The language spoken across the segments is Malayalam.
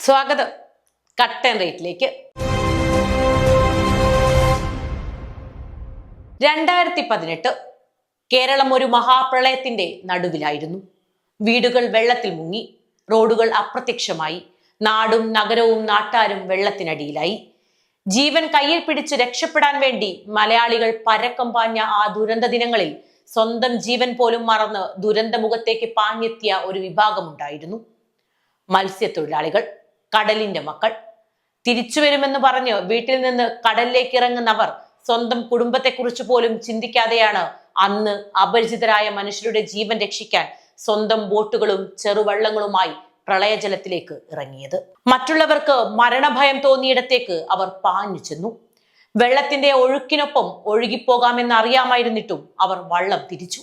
സ്വാഗതം കട്ട് ആൻഡ് റേറ്റിലേക്ക്. 2018 കേരളം ഒരു മഹാപ്രളയത്തിന്റെ നടുവിലായിരുന്നു. വീടുകൾ വെള്ളത്തിൽ മുങ്ങി, റോഡുകൾ അപ്രത്യക്ഷമായി, നാടും നഗരവും നാട്ടാരും വെള്ളത്തിനടിയിലായി. ജീവൻ കയ്യിൽ പിടിച്ച് രക്ഷപ്പെടാൻ വേണ്ടി മലയാളികൾ പരക്കം പാഞ്ഞ ആ ദുരന്ത ദിനങ്ങളിൽ സ്വന്തം ജീവൻ പോലും മറന്ന് ദുരന്തമുഖത്തേക്ക് പാഞ്ഞെത്തിയ ഒരു വിഭാഗമുണ്ടായിരുന്നു. മത്സ്യത്തൊഴിലാളികൾ, കടലിന്റെ മക്കൾ. തിരിച്ചു വരുമെന്ന് പറഞ്ഞ് വീട്ടിൽ നിന്ന് കടലിലേക്ക് ഇറങ്ങുന്നവർ സ്വന്തം കുടുംബത്തെക്കുറിച്ച് പോലും ചിന്തിക്കാതെയാണ് അന്ന് അപരിചിതരായ മനുഷ്യരുടെ ജീവൻ രക്ഷിക്കാൻ സ്വന്തം ബോട്ടുകളും ചെറുവള്ളങ്ങളുമായി പ്രളയജലത്തിലേക്ക് ഇറങ്ങിയത്. മറ്റുള്ളവർക്ക് മരണഭയം തോന്നിയിടത്തേക്ക് അവർ പാഞ്ഞു ചെന്നു. വെള്ളത്തിന്റെ ഒഴുക്കിനൊപ്പം ഒഴുകിപ്പോകാമെന്ന് അറിയാമായിരുന്നിട്ടും അവർ വള്ളം തിരിച്ചു.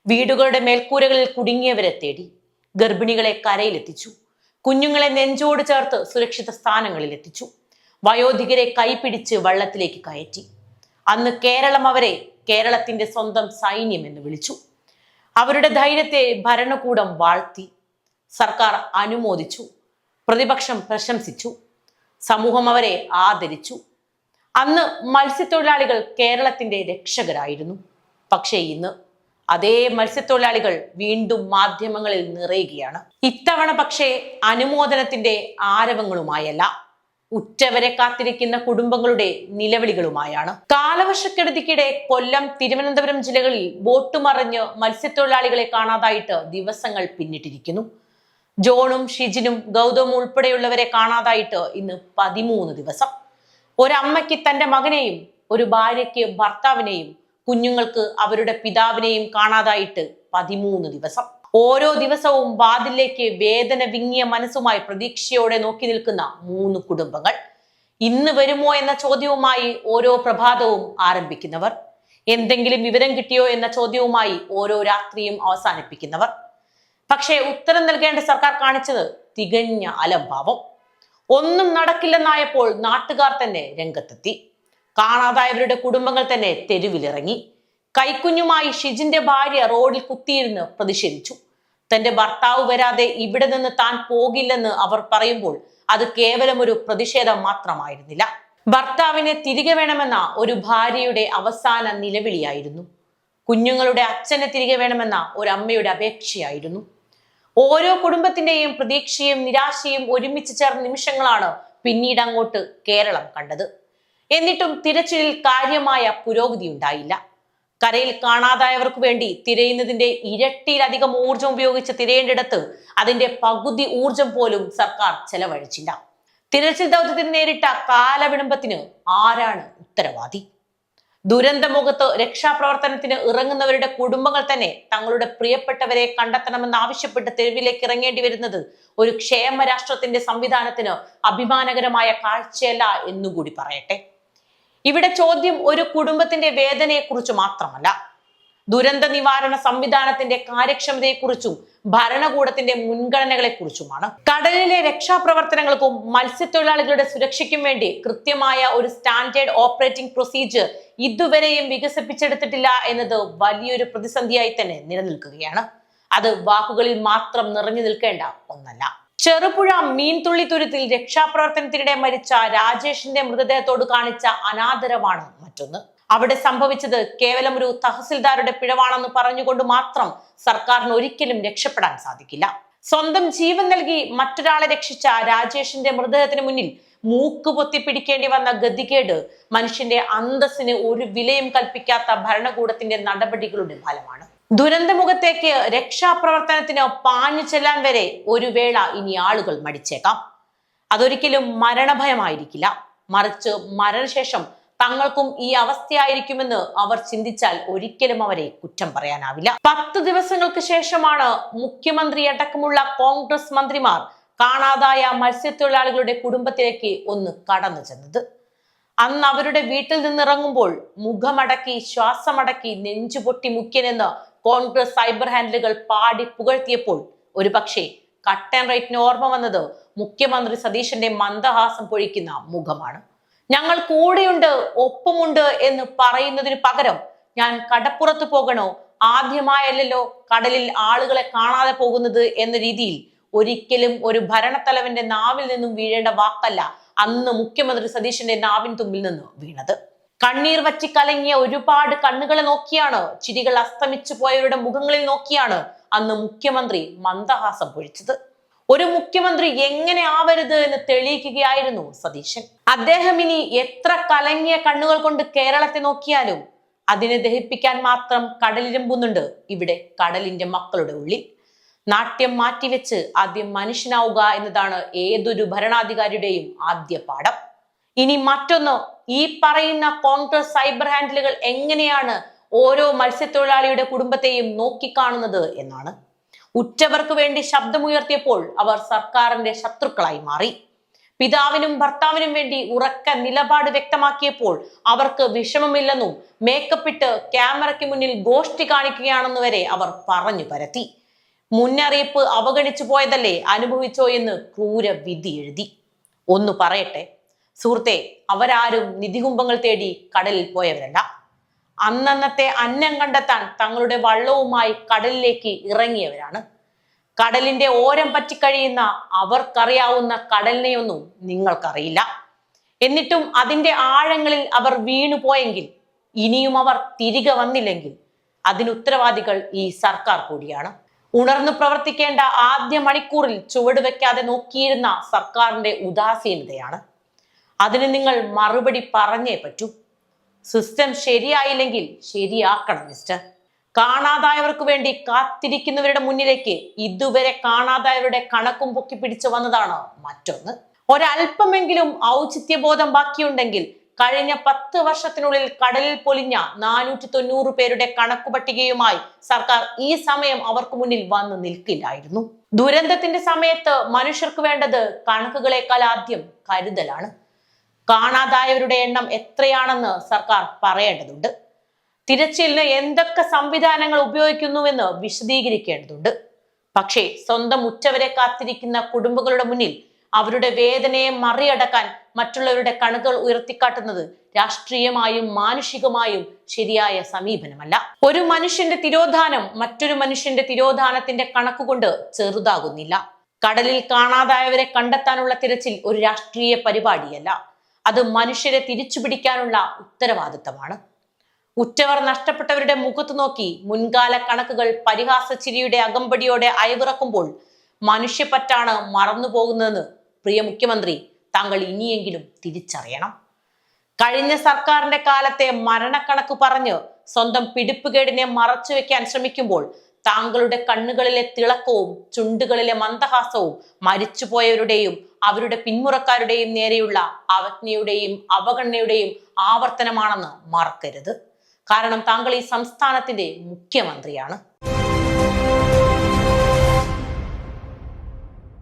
വീടുകളുടെ മേൽക്കൂരകളിൽ കുടുങ്ങിയവരെ തേടി, ഗർഭിണികളെ കരയിലെത്തിച്ചു, കുഞ്ഞുങ്ങളെ നെഞ്ചോട് ചേർത്ത് സുരക്ഷിത സ്ഥാനങ്ങളിൽ എത്തിച്ചു, വയോധികരെ കൈപിടിച്ച് വള്ളത്തിലേക്ക് കയറ്റി. അന്ന് കേരളം അവരെ കേരളത്തിന്റെ സ്വന്തം സൈന്യം എന്ന് വിളിച്ചു. അവരുടെ ധൈര്യത്തെ ഭരണകൂടം വാഴ്ത്തി, സർക്കാർ അനുമോദിച്ചു, പ്രതിപക്ഷം പ്രശംസിച്ചു, സമൂഹം അവരെ ആദരിച്ചു. അന്ന് മത്സ്യത്തൊഴിലാളികൾ കേരളത്തിന്റെ രക്ഷകരായിരുന്നു. പക്ഷേ ഇന്ന് അതേ മത്സ്യത്തൊഴിലാളികൾ വീണ്ടും മാധ്യമങ്ങളിൽ നിറയുകയാണ്. ഇത്തവണ പക്ഷേ അനുമോദനത്തിന്റെ ആരവങ്ങളുമായല്ല, ഉറ്റവരെ കാത്തിരിക്കുന്ന കുടുംബങ്ങളുടെ നിലവിളികളുമായാണ്. കാലവർഷക്കെടുതിക്കിടെ കൊല്ലം, തിരുവനന്തപുരം ജില്ലകളിൽ ബോട്ട് മറിഞ്ഞ് മത്സ്യത്തൊഴിലാളികളെ കാണാതായിട്ട് ദിവസങ്ങൾ പിന്നിട്ടിരിക്കുന്നു. ജോണും ഷിജിനും ഗൗതമും ഉൾപ്പെടെയുള്ളവരെ കാണാതായിട്ട് ഇന്ന് 13 ദിവസം. ഒരമ്മയ്ക്ക് തന്റെ മകനെയും, ഒരു ഭാര്യയ്ക്ക് ഭർത്താവിനെയും, കുഞ്ഞുങ്ങൾക്ക് അവരുടെ പിതാവിനെയും കാണാതായിട്ട് 13 ദിവസം. ഓരോ ദിവസവും വാതിലേക്ക് വേദന വിങ്ങിയ മനസ്സുമായി പ്രതീക്ഷയോടെ നോക്കി നിൽക്കുന്ന 3 കുടുംബങ്ങൾ. ഇന്ന് വരുമോ എന്ന ചോദ്യവുമായി ഓരോ പ്രഭാതവും ആരംഭിക്കുന്നവർ, എന്തെങ്കിലും വിവരം കിട്ടിയോ എന്ന ചോദ്യവുമായി ഓരോ രാത്രിയും അവസാനിപ്പിക്കുന്നവർ. പക്ഷേ ഉത്തരം നൽകേണ്ട സർക്കാർ കാണിച്ചത് തികഞ്ഞ അലംഭാവം. ഒന്നും നടക്കില്ലെന്നായപ്പോൾ നാട്ടുകാർ തന്നെ രംഗത്തെത്തി. കാണാതായവരുടെ കുടുംബങ്ങൾ തന്നെ തെരുവിലിറങ്ങി. കൈക്കുഞ്ഞുമായി ഷിജിന്റെ ഭാര്യ റോഡിൽ കുത്തിയിരുന്ന് പ്രതിഷേധിച്ചു. തന്റെ ഭർത്താവ് വരാതെ ഇവിടെ നിന്ന് താൻ പോകില്ലെന്ന് അവർ പറയുമ്പോൾ അത് കേവലം ഒരു പ്രതിഷേധം മാത്രമായിരുന്നില്ല. ഭർത്താവിനെ തിരികെ വേണമെന്ന ഒരു ഭാര്യയുടെ അവസാന നിലവിളിയായിരുന്നു. കുഞ്ഞുങ്ങളുടെ അച്ഛനെ തിരികെ വേണമെന്ന ഒരു അമ്മയുടെ അപേക്ഷയായിരുന്നു. ഓരോ കുടുംബത്തിന്റെയും പ്രതീക്ഷയും നിരാശയും ഒരുമിച്ച് ചേർന്ന നിമിഷങ്ങളാണ് പിന്നീട് അങ്ങോട്ട് കേരളം കണ്ടത്. എന്നിട്ടും തിരച്ചിലിൽ കാര്യമായ പുരോഗതി ഉണ്ടായില്ല. കരയിൽ കാണാതായവർക്ക് വേണ്ടി തിരയുന്നതിന്റെ ഇരട്ടിയിലധികം ഊർജം ഉപയോഗിച്ച് തിരയേണ്ടിടത്ത് അതിന്റെ പകുതി ഊർജം പോലും സർക്കാർ ചെലവഴിച്ചില്ല. തിരച്ചിൽ ദൗത്യത്തിന് നേരിട്ട കാലവിളംബത്തിന് ആരാണ് ഉത്തരവാദി? ദുരന്തമുഖത്ത് രക്ഷാപ്രവർത്തനത്തിന് ഇറങ്ങുന്നവരുടെ കുടുംബങ്ങൾ തന്നെ തങ്ങളുടെ പ്രിയപ്പെട്ടവരെ കണ്ടെത്തണമെന്ന് ആവശ്യപ്പെട്ട് തെരുവിലേക്ക് ഇറങ്ങേണ്ടി വരുന്നത് ഒരു ക്ഷേമ രാഷ്ട്രത്തിന്റെ സംവിധാനത്തിന് അഭിമാനകരമായ കാഴ്ചയല്ല എന്നുകൂടി പറയട്ടെ. ഇവിടെ ചോദ്യം ഒരു കുടുംബത്തിന്റെ വേദനയെക്കുറിച്ച് മാത്രമല്ല, ദുരന്ത നിവാരണ സംവിധാനത്തിന്റെ കാര്യക്ഷമതയെക്കുറിച്ചും ഭരണകൂടത്തിന്റെ മുൻഗണനകളെക്കുറിച്ചുമാണ്. കടലിലെ രക്ഷാപ്രവർത്തനങ്ങൾക്കും മത്സ്യത്തൊഴിലാളികളുടെ സുരക്ഷയ്ക്കും വേണ്ടി കൃത്യമായ ഒരു സ്റ്റാൻഡേർഡ് ഓപ്പറേറ്റിംഗ് പ്രൊസീജിയർ ഇതുവരെയും വികസിപ്പിച്ചെടുത്തിട്ടില്ല എന്നത് വലിയൊരു പ്രതിസന്ധിയായി തന്നെ നിലനിൽക്കുകയാണ്. അത് വാക്കുകളിൽ മാത്രം നിറഞ്ഞു നിൽക്കേണ്ട ഒന്നല്ല. ചെറുപുഴ മീൻതുള്ളി തുരുത്തിൽ രക്ഷാപ്രവർത്തനത്തിനിടെ മരിച്ച രാജേഷിന്റെ മൃതദേഹത്തോട് കാണിച്ച അനാദരവാണ് മറ്റൊന്ന്. അവിടെ സംഭവിച്ചത് കേവലം ഒരു തഹസിൽദാരുടെ പിഴവാണെന്ന് പറഞ്ഞുകൊണ്ട് മാത്രം സർക്കാരിന് ഒരിക്കലും രക്ഷപ്പെടാൻ സാധിക്കില്ല. സ്വന്തം ജീവൻ നൽകി മറ്റൊരാളെ രക്ഷിച്ച രാജേഷിന്റെ മൃതദേഹത്തിന് മുന്നിൽ മൂക്ക് പൊത്തി പിടിക്കേണ്ടി വന്ന ഗതികേട് മനുഷ്യന്റെ അന്തസ്സിന് ഒരു വിലയും കൽപ്പിക്കാത്ത ഭരണകൂടത്തിന്റെ നടപടികളുടെ ഫലമാണ്. ദുരന്തമുഖത്തേക്ക് രക്ഷാപ്രവർത്തനത്തിന് പാഞ്ഞു ചെല്ലാൻ വരെ ഒരു വേള ഇനി ആളുകൾ മടിച്ചേക്കാം. അതൊരിക്കലും മരണഭയമായിരിക്കില്ല, മറിച്ച് മരണശേഷം തങ്ങൾക്കും ഈ അവസ്ഥയായിരിക്കുമെന്ന് അവർ ചിന്തിച്ചാൽ ഒരിക്കലും അവരെ കുറ്റം പറയാനാവില്ല. 10 ദിവസങ്ങൾക്ക് ശേഷമാണ് മുഖ്യമന്ത്രി അടക്കമുള്ള കോൺഗ്രസ് മന്ത്രിമാർ കാണാതായ മത്സ്യത്തൊഴിലാളികളുടെ കുടുംബത്തിലേക്ക് ഒന്ന് കടന്നു ചെന്നത്. അന്ന് അവരുടെ വീട്ടിൽ നിന്നിറങ്ങുമ്പോൾ മുഖമടക്കി, ശ്വാസമടക്കി, നെഞ്ചുപൊട്ടി മുഖ്യനെന്ന് കോൺഗ്രസ് സൈബർ ഹാൻഡിലുകൾ പാടി പുകഴ്ത്തിയപ്പോൾ ഒരു പക്ഷേ കട്ട് ആൻഡ് റൈറ്റിന് ഓർമ്മ വന്നത് മുഖ്യമന്ത്രി സതീശന്റെ മന്ദഹാസം പൊഴിക്കുന്ന മുഖമാണ്. ഞങ്ങൾ കൂടെയുണ്ട്, ഒപ്പമുണ്ട് എന്ന് പറയുന്നതിന് പകരം ഞാൻ കടപ്പുറത്ത് പോകണോ, ആദ്യമായല്ലോ കടലിൽ ആളുകളെ കാണാതെ പോകുന്നത് എന്ന രീതിയിൽ ഒരിക്കലും ഒരു ഭരണത്തലവന്റെ നാവിൽ നിന്നും വീഴേണ്ട വാക്കല്ല അന്ന് മുഖ്യമന്ത്രി സതീശന്റെ നാവിൻ തുമ്പിൽ നിന്ന് വീണത്. കണ്ണീർ വറ്റി കലങ്ങിയ ഒരുപാട് കണ്ണുകളെ നോക്കിയാണ്, ചിരികൾ അസ്തമിച്ചു പോയവരുടെ മുഖങ്ങളിൽ നോക്കിയാണ് അന്ന് മുഖ്യമന്ത്രി മന്ദഹാസം പൊഴിച്ചത്. ഒരു മുഖ്യമന്ത്രി എങ്ങനെ ആവരുത് എന്ന് തെളിയിക്കുകയായിരുന്നു സതീശൻ. അദ്ദേഹം ഇനി എത്ര കലങ്ങിയ കണ്ണുകൾ കൊണ്ട് കേരളത്തെ നോക്കിയാലും അതിനെ ദഹിപ്പിക്കാൻ മാത്രം കടലിരമ്പുന്നുണ്ട് ഇവിടെ കടലിന്റെ മക്കളുടെ ഉള്ളിൽ. നാട്യം മാറ്റിവെച്ച് ആദ്യം മനുഷ്യനാവുക എന്നതാണ് ഏതൊരു ഭരണാധികാരിയുടെയും ആദ്യ പാഠം. ഇനി മറ്റൊന്ന്, ഈ പറയുന്ന കോൺഗ്രസ് സൈബർ ഹാൻഡിലുകൾ എങ്ങനെയാണ് ഓരോ മത്സ്യത്തൊഴിലാളിയുടെ കുടുംബത്തെയും നോക്കിക്കാണുന്നത് എന്നാണ്. ഉറ്റവർക്ക് വേണ്ടി ശബ്ദമുയർത്തിയപ്പോൾ അവർ സർക്കാരിന്റെ ശത്രുക്കളായി മാറി. പിതാവിനും ഭർത്താവിനും വേണ്ടി ഉറക്ക നിലപാട് വ്യക്തമാക്കിയപ്പോൾ അവർക്ക് വിഷമമില്ലെന്നും മേക്കപ്പിട്ട് ക്യാമറയ്ക്ക് മുന്നിൽ ഗോഷ്ഠി കാണിക്കുകയാണെന്ന് വരെ അവർ പറഞ്ഞു പരത്തി. മുന്നറിയിപ്പ് അവഗണിച്ചു പോയതല്ലേ അനുഭവിച്ചോ എന്ന് ക്രൂര വിധി എഴുതി. ഒന്ന് പറയട്ടെ സുഹൃത്തെ, അവരാരും നിധികുംഭങ്ങൾ തേടി കടലിൽ പോയവരല്ല. അന്നന്നത്തെ അന്നം കണ്ടെത്താൻ തങ്ങളുടെ വള്ളവുമായി കടലിലേക്ക് ഇറങ്ങിയവരാണ്. കടലിന്റെ ഓരം പറ്റിക്കഴിയുന്ന അവർക്കറിയാവുന്ന കടലിനെയൊന്നും നിങ്ങൾക്കറിയില്ല. എന്നിട്ടും അതിന്റെ ആഴങ്ങളിൽ അവർ വീണുപോയെങ്കിൽ, ഇനിയും അവർ തിരികെ വന്നില്ലെങ്കിൽ അതിന് ഉത്തരവാദികൾ ഈ സർക്കാർ കൂടിയാണ്. ഉണർന്നു പ്രവർത്തിക്കേണ്ട ആദ്യ മണിക്കൂറിൽ ചുവടുവെക്കാതെ നോക്കിയിരുന്ന സർക്കാരിന്റെ ഉദാസീനതയാണ്. അതിന് നിങ്ങൾ മറുപടി പറഞ്ഞേ പറ്റൂ. സിസ്റ്റം ശരിയായില്ലെങ്കിൽ ശരിയാക്കണം മിസ്റ്റർ. കാണാതായവർക്ക് വേണ്ടി കാത്തിരിക്കുന്നവരുടെ മുന്നിലേക്ക് ഇതുവരെ കാണാതായവരുടെ കണക്കും പൊക്കി പിടിച്ചു വന്നതാണ് മറ്റൊന്ന്. ഒരല്പമെങ്കിലും ഔചിത്യബോധം ബാക്കിയുണ്ടെങ്കിൽ കഴിഞ്ഞ 10 വർഷത്തിനുള്ളിൽ കടലിൽ പൊലിഞ്ഞ 490 പേരുടെ കണക്കു പട്ടികയുമായി സർക്കാർ ഈ സമയം അവർക്ക് മുന്നിൽ വന്ന് നിൽക്കില്ലായിരുന്നു. ദുരന്തത്തിന്റെ സമയത്ത് മനുഷ്യർക്ക് വേണ്ടത് കണക്കുകളെക്കാൾ ആദ്യം കരുതലാണ്. കാണാതായവരുടെ എണ്ണം എത്രയാണെന്ന് സർക്കാർ പറയേണ്ടതുണ്ട്. തിരച്ചിലിന് എന്തൊക്കെ സംവിധാനങ്ങൾ ഉപയോഗിക്കുന്നുവെന്ന് വിശദീകരിക്കേണ്ടതുണ്ട്. പക്ഷേ സ്വന്തം ഉറ്റവരെ കാത്തിരിക്കുന്ന കുടുംബങ്ങളുടെ മുന്നിൽ അവരുടെ വേദനയെ മറികടക്കാൻ മറ്റുള്ളവരുടെ കണക്കുകൾ ഉയർത്തിക്കാട്ടുന്നത് രാഷ്ട്രീയമായും മാനുഷികമായും ശരിയായ സമീപനമല്ല. ഒരു മനുഷ്യന്റെ തിരോധാനം മറ്റൊരു മനുഷ്യന്റെ തിരോധാനത്തിന്റെ കണക്കുകൊണ്ട് ചെറുതാകുന്നില്ല. കടലിൽ കാണാതായവരെ കണ്ടെത്താനുള്ള തിരച്ചിൽ ഒരു രാഷ്ട്രീയ പരിപാടിയല്ല, അത് മനുഷ്യരെ തിരിച്ചുപിടിക്കാനുള്ള ഉത്തരവാദിത്തമാണ്. ഉറ്റവർ നഷ്ടപ്പെട്ടവരുടെ മുഖത്ത് നോക്കി മുൻകാല കണക്കുകൾ പരിഹാസച്ചിരിയുടെ അകമ്പടിയോടെ അയവിറക്കുമ്പോൾ മനുഷ്യപ്പറ്റാണ് മറന്നുപോകുന്നതെന്ന് പ്രിയ മുഖ്യമന്ത്രി താങ്കൾ ഇനിയെങ്കിലും തിരിച്ചറിയണം. കഴിഞ്ഞ സർക്കാരിന്റെ കാലത്തെ മരണക്കണക്ക് പറഞ്ഞ് സ്വന്തം പിടിപ്പുകേടിനെ മറച്ചു വെക്കാൻ ശ്രമിക്കുമ്പോൾ താങ്കളുടെ കണ്ണുകളിലെ തിളക്കവും ചുണ്ടുകളിലെ മന്ദഹാസവും മരിച്ചുപോയവരുടെയും അവരുടെ പിന്മുറക്കാരുടെയും നേരെയുള്ള അവജ്ഞയുടെയും അവഗണനയുടെയും ആവർത്തനമാണെന്ന് മറക്കരുത്. കാരണം താങ്കൾ ഈ സംസ്ഥാനത്തിന്റെ മുഖ്യമന്ത്രിയാണ്.